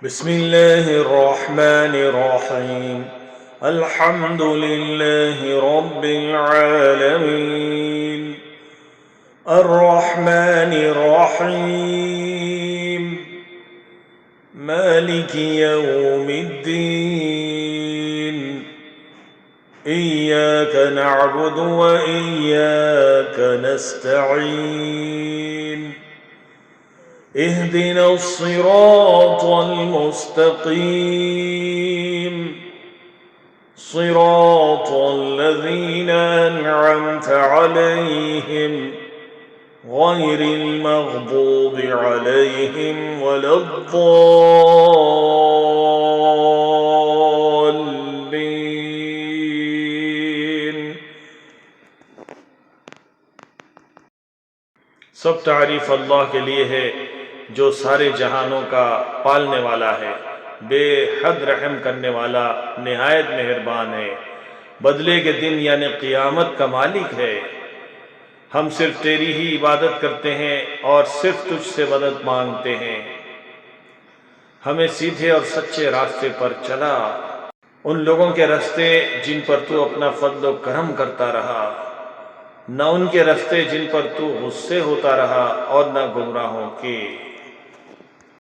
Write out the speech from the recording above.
बिस्मिल्लाहिर्रहमानिर्रहीम। अल्हम्दुलिल्लाहि रब्बिल आलमीन। अर्रहमानिर्रहीम। मालिकि यौमिद्दीन। इय्याक नअबुदु व इय्याक नस्तईन। इहदिनस सिरातल मुस्तकीम। सिरातल लज़ीना अनअमत अलैहिम गैरिल मग़दूबि अलैहिम वलद्दाल्लीन। सब तारीफ़ अल्लाह के लिए है जो सारे जहानों का पालने वाला है, बेहद रहम करने वाला, निहायत मेहरबान है, बदले के दिन यानी क़ियामत का मालिक है। हम सिर्फ तेरी ही इबादत करते हैं और सिर्फ तुझसे मदद मांगते हैं। हमें सीधे और सच्चे रास्ते पर चला, उन लोगों के रास्ते जिन पर तू अपना फज़्ल व करम करता रहा, न उनके रास्ते जिन पर तू गुस्से होता रहा और न गुमराहों के।